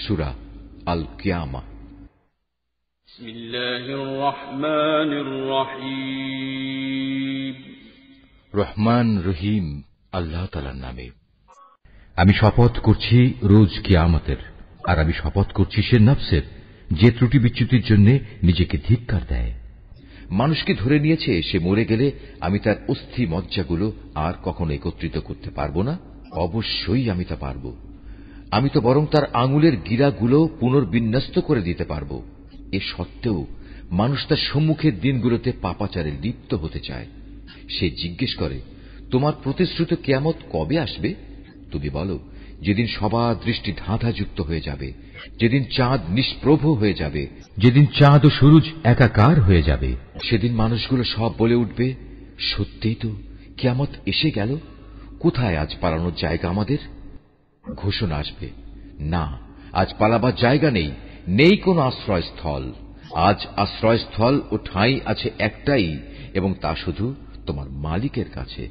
সূরা আল কিয়ামা। রহমান রহিম আল্লাহ তাআলার নামে। আমি শপথ করছি রোজ কিয়ামতের, আর আমি শপথ করছি সে নফসের যে ত্রুটি বিচ্যুতির জন্য নিজেকে ধিক্কার দেয়। মানুষকে ধরে নিয়েছে, সে মরে গেলে আমি তার অস্থি মজ্জাগুলো আর কখনো একত্রিত করতে পারবো না। অবশ্যই আমি তা পারব। আমি তো বরং তার আঙুলের গিরাগুলো পুনর্বিন্যস্ত করে দিতে পারব। এ সত্ত্বেও মানুষ তার সম্মুখের দিনগুলোতে পাপাচারে লিপ্ত হতে চায়। সে জিজ্ঞেস করে, তোমার প্রতিশ্রুত কিয়ামত কবে আসবে? তুমি বলো, যেদিন সবার দৃষ্টি ধাঁধাযুক্ত হয়ে যাবে, যেদিন চাঁদ নিষ্প্রভ হয়ে যাবে, যেদিন চাঁদ ও সূরজ একাকার হয়ে যাবে। সেদিন মানুষগুলো সব বলে উঠবে, সত্যিই তো কিয়ামত এসে গেল। কোথায় আজ পালানোর জায়গা আমাদের? ঘোষণা আসবে, না, আজ পালাবার জায়গা নেই, নেই কোনো আশ্রয়স্থল। আজ আশ্রয়স্থল ও ঠাঁই আছে একটাই, এবং তা শুধু তোমার মালিকের কাছে।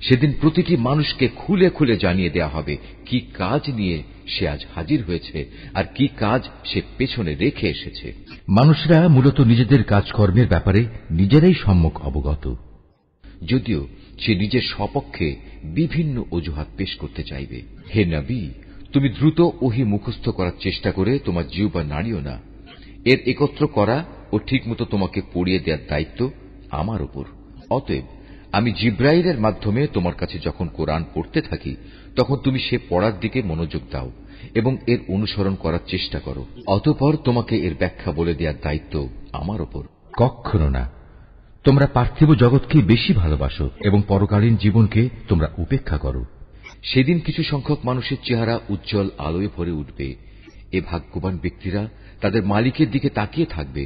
সেদিন প্রতিটি মানুষকে খুলে খুলে জানিয়ে দেয়া হবে কি কাজ নিয়ে সে আজ হাজির হয়েছে আর কি কাজ সে পেছনে রেখে এসেছে। মানুষরা মূলত নিজেদের কাজকর্মের ব্যাপারে নিজেরাই সম্যক অবগত, যদিও সে নিজের স্বপক্ষে বিভিন্ন অজুহাত পেশ করতে চাইবে। হে নবী, তুমি দ্রুত ওহী মুখস্থ করার চেষ্টা করে তোমার জিহ্বা নাড়িও না। এর একত্র করা ও ঠিকমতো তোমাকে পড়িয়ে দেওয়ার দায়িত্ব আমার উপর। অতএব আমি জিব্রাইলের মাধ্যমে তোমার কাছে যখন কোরআন পড়তে থাকি, তখন তুমি সে পড়ার দিকে মনোযোগ দাও এবং এর অনুসরণ করার চেষ্টা করো। অতঃপর তোমাকে এর ব্যাখ্যা বলে দেওয়ার দায়িত্ব আমার উপর। কখনো না। তোমরা পার্থিব জগৎকে বেশি ভালোবাসো এবং পরকালীন জীবনকে তোমরা উপেক্ষা করো। সেদিন কিছু সংখ্যক মানুষের চেহারা উজ্জ্বল আলোয় ভরে উঠবে। এ ভাগ্যবান ব্যক্তিরা তাদের মালিকের দিকে তাকিয়ে থাকবে।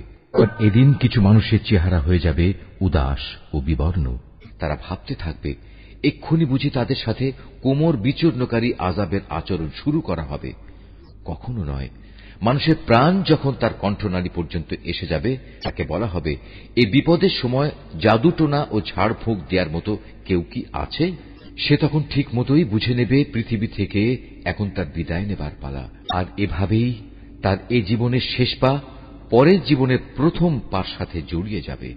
এদিন কিছু মানুষের চেহারা হয়ে যাবে উদাস ও বিবর্ণ। তারা ভাবতে থাকবে, এক্ষুনি বুঝি তাদের সাথে কোমর বিচূর্ণকারী আযাবের আচরণ শুরু করা হবে। কখনো নয়। মানুষের প্রাণ যখন তার কণ্ঠনালী পর্যন্ত এসে যাবে, তাকে বলা হবে, এই বিপদের সময় জাদুটোনা ও ঝাড়ফুঁক দেওয়ার মতো কেউ কি আছে? সে তখন ঠিক মতোই বুঝে নেবে পৃথিবী থেকে এখন তার বিদায় নেবার পালা। আর এভাবেই তার এ জীবনের শেষ পা পরের জীবনের প্রথম পার সাথে জড়িয়ে যাবে।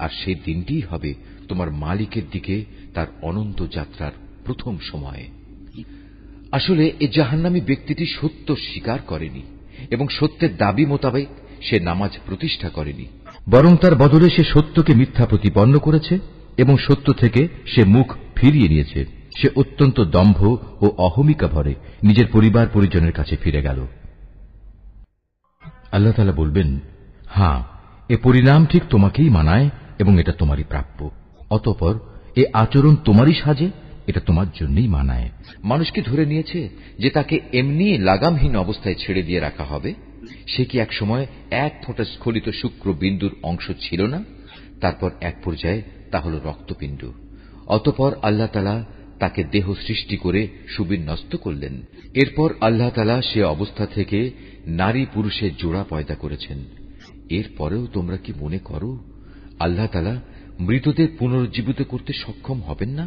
আর সেই দিনটিই হবে তোমার মালিকের দিকে তার অনন্ত যাত্রার প্রথম সময়। আসলে এ জাহান্নামী ব্যক্তিটি সত্য স্বীকার করেনি এবং সত্যের দাবি মোতাবেক সে নামাজ প্রতিষ্ঠা করেনি, বরং তার বদলে সে সত্যকে মিথ্যা প্রতিপন্ন করেছে এবং সত্য থেকে সে মুখ ফিরিয়ে নিয়েছে। সে অত্যন্ত দম্ভ ও অহমিকা ভরে নিজের পরিবার পরিজনের কাছে ফিরে গেল। আল্লাহ তাআলা বলবেন, হ্যাঁ, এ পরিণাম ঠিক তোমাকেই মানায় এবং এটা তোমারই প্রাপ্য। অতঃপর এ আচরণ তোমারই সাজে, এটা তোমার জন্যই মানায়। মানুষকে ধরে নিয়েছে যে তাকে এমনি লাগামহীন অবস্থায় ছেড়ে দিয়ে রাখা হবে। সে কি এক সময় এক ফোঁটা স্খলিত শুক্র বিন্দুর অংশ ছিল না? তারপর এক পর্যায়ে তা হল রক্তপিণ্ড। অতঃপর আল্লাহ তাআলা তাকে দেহ সৃষ্টি করে সুবিন্যস্ত করলেন। এরপর আল্লাহ তাআলা সে অবস্থা থেকে নারী পুরুষের জোড়া পয়দা করেছেন। এরপরেও তোমরা কি মনে করো আল্লাহ তাআলা মৃতদের পুনরুজ্জীবিত করতে সক্ষম হবেন না?